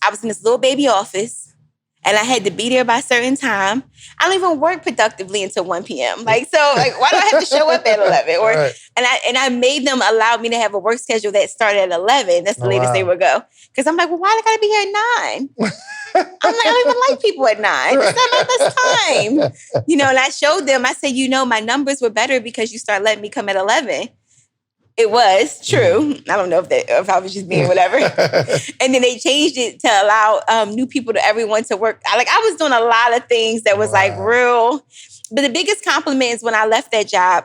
I was in this little baby office. And I had to be there by a certain time. I don't even work productively until 1 p.m. Why do I have to show up at 11? Right. And I made them allow me to have a work schedule that started at 11. That's the latest they would go. Because I'm like, well, why do I got to be here at 9? I'm like, I don't even like people at 9. It's not my best time. And I showed them, I said, my numbers were better because you start letting me come at 11. It was true. I don't know if I was just being whatever. And then they changed it to allow new people everyone to work. I was doing a lot of things that was real. But the biggest compliment is when I left that job,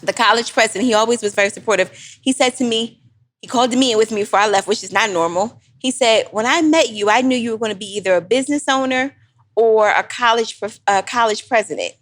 the college president, he always was very supportive. He said to me, he called me in with me before I left, which is not normal. He said, when I met you, I knew you were going to be either a business owner or a college president.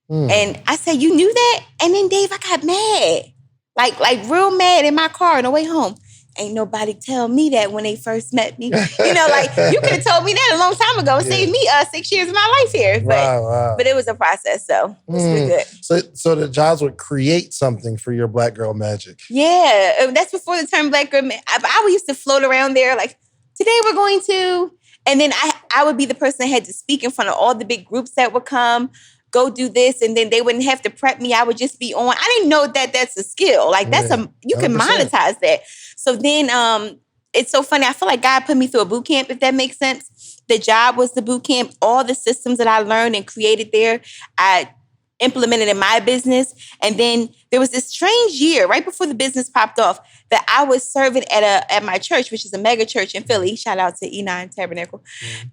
And I said, you knew that? And then Dave, I got mad. Like real mad in my car on the way home. Ain't nobody tell me that when they first met me. You could have told me that a long time ago and saved me 6 years of my life here. But it was a process, so it's been good. So the jobs would create something for your Black Girl Magic. Yeah, that's before the term Black Girl Magic. I used to float around there like, today we're going to, and then I would be the person that had to speak in front of all the big groups that would come. Go do this, and then they wouldn't have to prep me. I would just be on. I didn't know that that's a skill. You can 100%. Monetize that. So then it's so funny. I feel like God put me through a boot camp, if that makes sense. The job was the boot camp. All the systems that I learned and created there, I implemented in my business. And then there was this strange year right before the business popped off that I was serving at my church, which is a mega church in Philly. Shout out to E9 Tabernacle.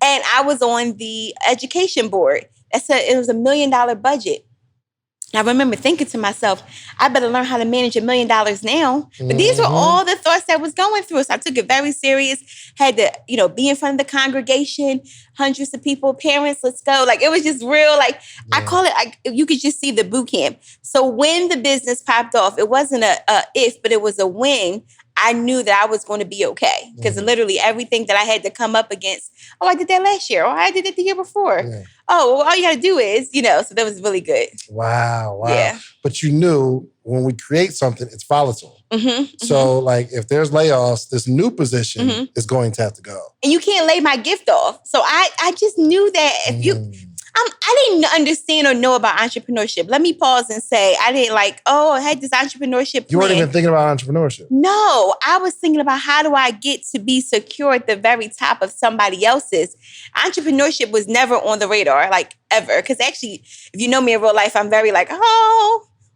And I was on the education board. It was $1 million budget. I remember thinking to myself, I better learn how to manage $1 million now. But these were all the thoughts that I was going through. So I took it very serious. Had to, be in front of the congregation, hundreds of people, parents, let's go. It was just real. I call it, you could just see the boot camp. So when the business popped off, it wasn't a if, but it was a when. I knew that I was going to be okay. Because literally everything that I had to come up against, I did that last year. I did it the year before. Yeah. All you got to do is, so that was really good. Wow. Yeah. But you knew when we create something, it's volatile. So if there's layoffs, this new position is going to have to go. And you can't lay my gift off. So I just knew that if you... I didn't understand or know about entrepreneurship. Let me pause and say, I didn't I had this entrepreneurship plan. You weren't even thinking about entrepreneurship? No, I was thinking about how do I get to be secure at the very top of somebody else's. Entrepreneurship was never on the radar, ever. Because actually, if you know me in real life, I'm very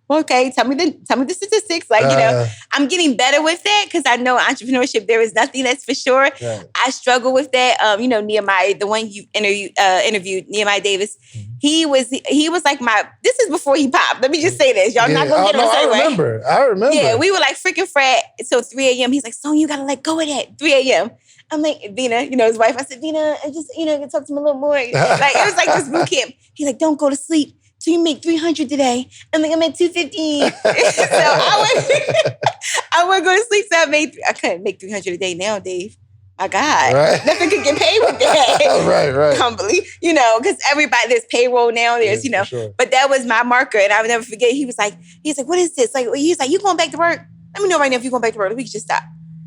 okay, tell me the statistics. I'm getting better with that because I know entrepreneurship, there is nothing that's for sure. Right. I struggle with that. Nehemiah, the one you interviewed, Nehemiah Davis, he was like this is before he popped. Let me just say this. Y'all not going to get on the same way. I remember. Yeah, we were freaking frat till 3 a.m. He's like, Sonia, you got to let go of that. 3 a.m. I'm like, Vina, his wife. I said, Vina, I just, can talk to him a little more. It was like this boot camp. He's like, don't go to sleep. So you make 300 today. I'm like, I'm at 250. So I would go to sleep. So I couldn't make 300 a day now, Dave. My God. Right. Nothing could get paid with that. right. Humbly. Because everybody, there's payroll now. There's, sure. But that was my marker. And I would never forget. He was like, what is this? He's like, you going back to work? Let me know right now if you're going back to work. We can just stop.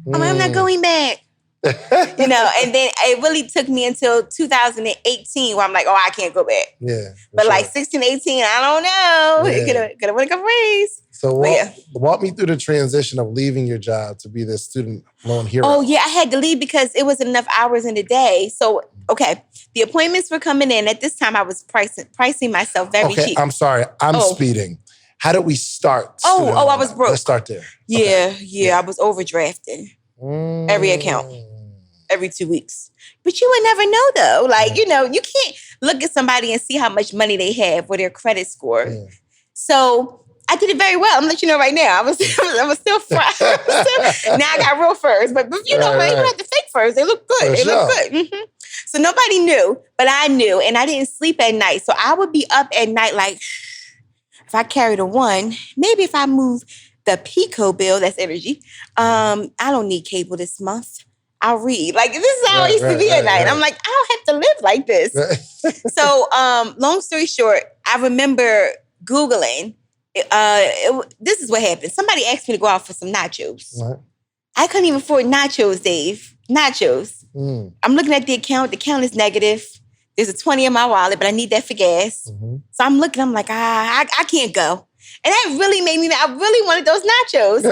I'm like, I'm not going back. And then it really took me until 2018 where I'm like, I can't go back. Yeah. But 16, 18, I don't know. Yeah. Could have won a couple raise. So walk me through the transition of leaving your job to be this student loan hero. Oh, yeah. I had to leave because it wasn't enough hours in the day. So, okay. The appointments were coming in. At this time, I was pricing myself very cheap. I'm sorry. I'm speeding. How did we start? I was broke. Let's start there. Yeah. I was overdrafting every account. Every 2 weeks. But you would never know though. You can't look at somebody and see how much money they have or their credit score. Yeah. So I did it very well. I'm letting you know right now. I was still fried. Now I got real furs. But you don't have the fake furs. They look good. Look good. Mm-hmm. So nobody knew, but I knew. And I didn't sleep at night. So I would be up at night if I carried a one, maybe if I move the Pico bill, that's energy, I don't need cable this month. I'll read. This is how I used to be at night. I'm like, I don't have to live like this. So, long story short, I remember Googling. This is what happened. Somebody asked me to go out for some nachos. What? I couldn't even afford nachos, Dave. Nachos. I'm looking at the account. The account is negative. There's a 20 in my wallet, but I need that for gas. So I'm looking, I'm like, I can't go. And that really made me, I really wanted those nachos.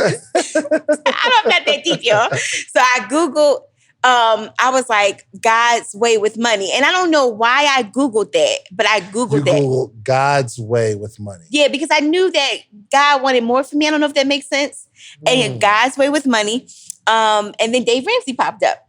I'm not that deep, y'all. So I Googled, I was like, God's way with money. And I don't know why I Googled that, but I Googled that. You Googled God's way with money. Yeah, because I knew that God wanted more for me. I don't know if that makes sense. And God's way with money. And then Dave Ramsey popped up.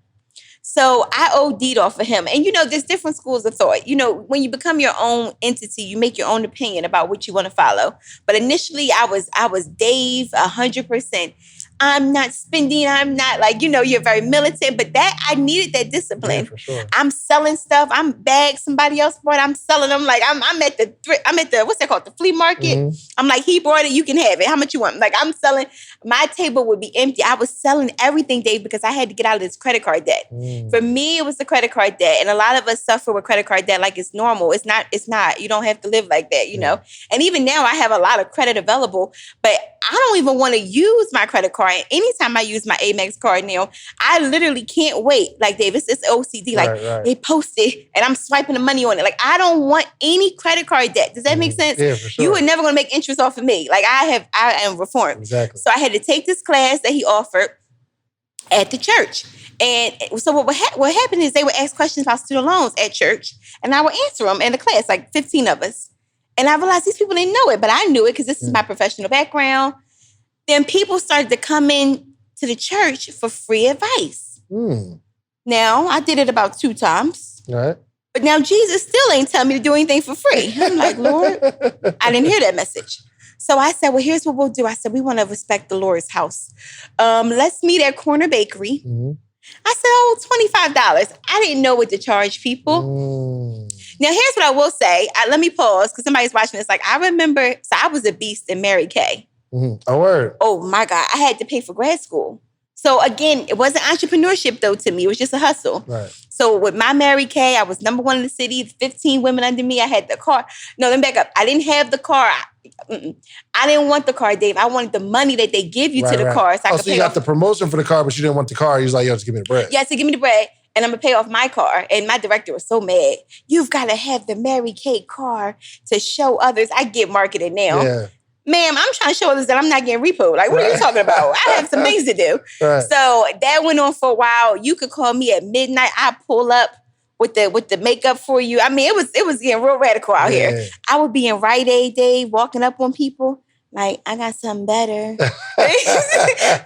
So I OD'd off of him. And, there's different schools of thought. When you become your own entity, you make your own opinion about what you want to follow. But initially, I was Dave 100%. I'm not spending. I'm not you're very militant. But I needed that discipline. Yeah, for sure. I'm selling stuff. I'm bagged somebody else bought it. I'm selling them. Like I'm at the what's that called? The flea market. I'm like, he brought it. You can have it. How much you want? Like I'm selling. My table would be empty. I was selling everything, Dave, because I had to get out of this credit card debt. For me, it was the credit card debt. And a lot of us suffer with credit card debt like it's normal. It's not. You don't have to live like that, know? And even now I have a lot of credit available, but I don't even want to use my credit card. And anytime I use my Amex card now, I literally can't wait. Like, Dave, it's OCD. Like, they post it and I'm swiping the money on it. Like, I don't want any credit card debt. Does that make sense? Yeah, for sure. You were never going to make interest off of me. Like, I am reformed. Exactly. So I had to take this class that he offered at the church. And so what happened is they would ask questions about student loans at church, and I would answer them in the class, like 15 of us. And I realized these people didn't know it, but I knew it because this is my professional background. Then people started to come in to the church for free advice. Now, I did it about 2 times. All right. But now Jesus still ain't telling me to do anything for free. I'm like, Lord, I didn't hear that message. So I said, well, here's what we'll do. I said, we want to respect the Lord's house. Let's meet at Corner Bakery. I said, $25. I didn't know what to charge people. Now, here's what I will say. Let me pause because somebody's watching this. Like, I remember, so I was a beast in Mary Kay. Oh, word. Oh, my God. I had to pay for grad school. So, again, it wasn't entrepreneurship, though, to me. It was just a hustle. Right. So, with my Mary Kay, I was number 1 in the city, 15 women under me. I had the car. No, let me back up. I didn't have the car. I didn't want the car, Dave. I wanted the money that they give you to the car. So I could so you got the promotion for the car, but you didn't want the car. You was like, yo, just give me the bread. Yeah, so give me the bread. And I'm going to pay off my car. And my director was so mad. You've got to have the Mary Kay car to show others. I get marketed now. Yeah. Ma'am, I'm trying to show others that I'm not getting repoed. Like, what are you talking about? I have some things to do. Right. So that went on for a while. You could call me at midnight. I pull up with the makeup for you. I mean, it was getting real radical out here. I would be in Rite Aid Day, walking up on people. Like, I got something better.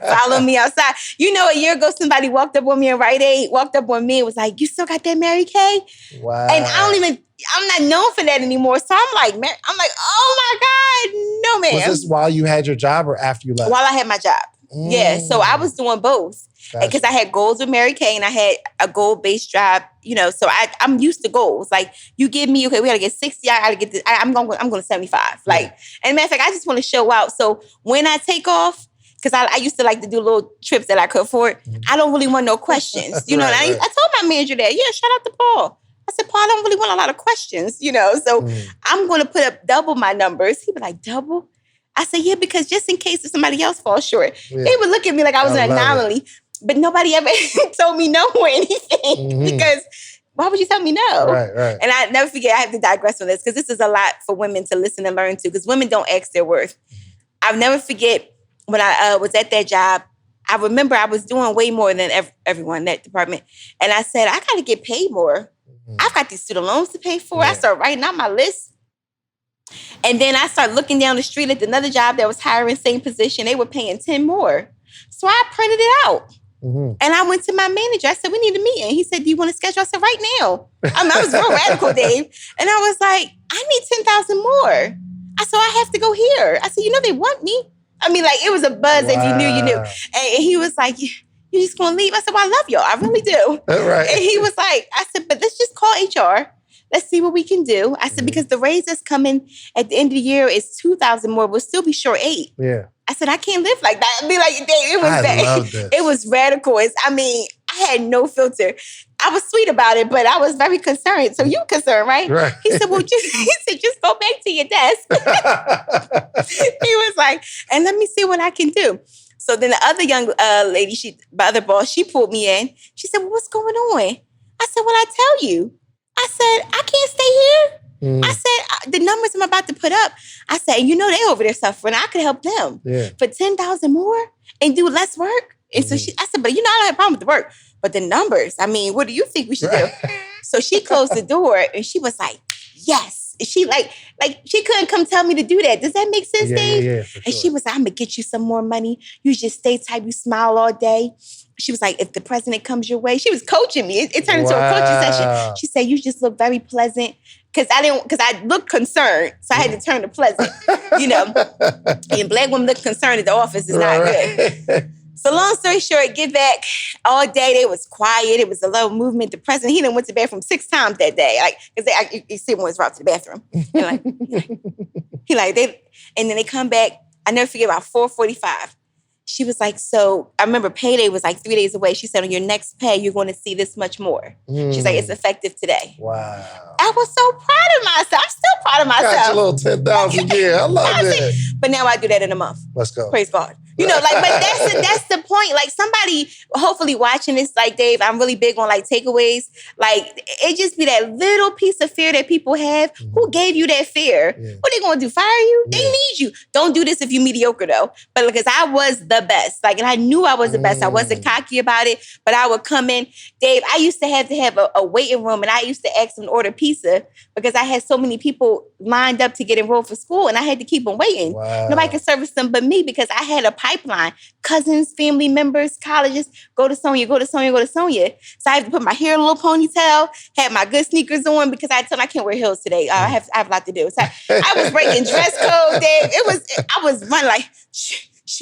Follow me outside. A year ago, somebody walked up on me in Rite Aid, walked up on me and was like, you still got that Mary Kay? Wow. And I'm not known for that anymore. So I'm like, oh my God, no, man. Was this while you had your job or after you left? While I had my job. Yeah, so I was doing both. Because I had goals with Mary Kay and I had a goal-based job, so I'm used to goals. Like, you give me, okay, we got to get 60, I got to get this, I'm going to 75. Like, and matter of fact, I just want to show out. So when I take off, because I used to like to do little trips that I could afford, I don't really want no questions. And I told my manager that, shout out to Paul. I said, Paul, I don't really want a lot of questions, so I'm going to put up double my numbers. He'd be like, double? I said, yeah, because just in case if somebody else falls short, they would look at me like I was an anomaly. But nobody ever told me no or anything because why would you tell me no? Right. And I never forget, I have to digress from this because this is a lot for women to listen and learn to because women don't ask their worth. I'll never forget when I was at that job, I remember I was doing way more than everyone in that department. And I said, I got to get paid more. I've got these student loans to pay for. I started writing out my list. And then I started looking down the street at another job that was hiring same position. They were paying 10 more. So I printed it out. And I went to my manager. I said, we need a meeting. He said, do you want to schedule? I said, right now. I was real radical, Dave. And I was like, I need 10,000 more. I said, I have to go here. I said, they want me. I mean, like, it was a buzz. If you knew, you knew. And he was like, you just going to leave? I said, well, I love y'all. I really do. Right. And he was like, I said, but let's just call HR. Let's see what we can do. I said, because the raise that's coming at the end of the year is 2,000 more. We'll still be short 8. Yeah. I said, I can't live like that. I mean, like, it was radical. I had no filter. I was sweet about it, but I was very concerned. So you concerned, right? Right. He said, just go back to your desk. He was like, and let me see what I can do. So then the other young lady, my other boss, she pulled me in. She said, well, what's going on? I said, well, I tell you. I said, I can't stay here. I said, the numbers I'm about to put up, I said, you know they over there suffering. I could help them for $10,000 more and do less work. And so I said, but you know, I don't have a problem with the work. But the numbers, I mean, what do you think we should do? So she closed the door and she was like, yes. She like she couldn't come tell me to do that. Does that make sense, Dave? Yeah, for sure. And she was like, I'm gonna get you some more money. You just stay tight, you smile all day. She was like, if the president comes your way, she was coaching me. It turned into a coaching session. She said, you just look very pleasant. Because I looked concerned. So I had to turn to pleasant. You know. And black women look concerned at the office is not good. So long story short, get back all day. They was quiet. It was a little movement. The president, he done went to the bathroom 6 times that day. Like, because you see everyone's route to the bathroom. And then they come back. I never forget, about 4:45. She was like, so I remember payday was like 3 days away. She said, on your next pay, you're going to see this much more. She's like, it's effective today. Wow. I was so proud of myself. I'm still proud of myself. Got your little 10,000 a year. I love that. But now I do that in a month. Let's go. Praise God. You know, like, but that's the point. Like, somebody hopefully watching this, like, Dave, I'm really big on like takeaways. Like, it just be that little piece of fear that people have. Who gave you that fear? What are they going to do? Fire you? They need you. Don't do this if you're mediocre though. But because I was the best. Like, and I knew I was the best. I wasn't cocky about it, but I would come in. Dave, I used to have a waiting room, and I used to ask them to order pizza because I had so many people lined up to get enrolled for school, and I had to keep them waiting. Wow. Nobody could service them but me because I had a pipeline. Cousins, family members, colleges, go to Sonia, go to Sonia, go to Sonia. So I had to put my hair in a little ponytail, had my good sneakers on because I told them I can't wear heels today. I have a lot to do. So I was breaking dress code, Dave. I was running like,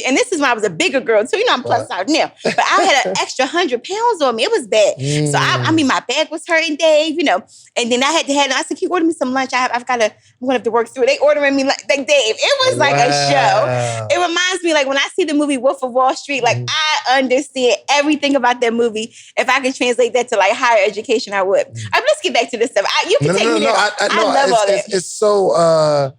and this is when I was a bigger girl too. You know, I'm plus size now. But I had an extra 100 pounds on me. It was bad. So I mean, my back was hurting, Dave, you know. And then I said, can you order me some lunch? I'm going to have to work through it. They ordering me like Dave. It was like a show. It reminds me, like, when I see the movie Wolf of Wall Street, like, I understand everything about that movie. If I could translate that to like higher education, I would. Let's get back to this stuff. You can take me there. I love all that. It's so...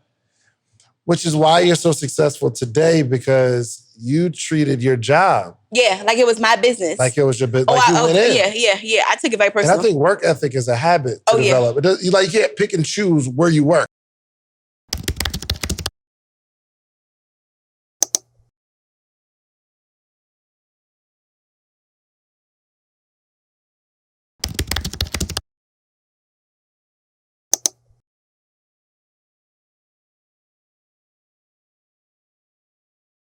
which is why you're so successful today, because you treated your job. Yeah, like it was my business. Like it was your business. Like you went in. Yeah. I took it very personal. And I think work ethic is a habit to develop. You can't pick and choose where you work.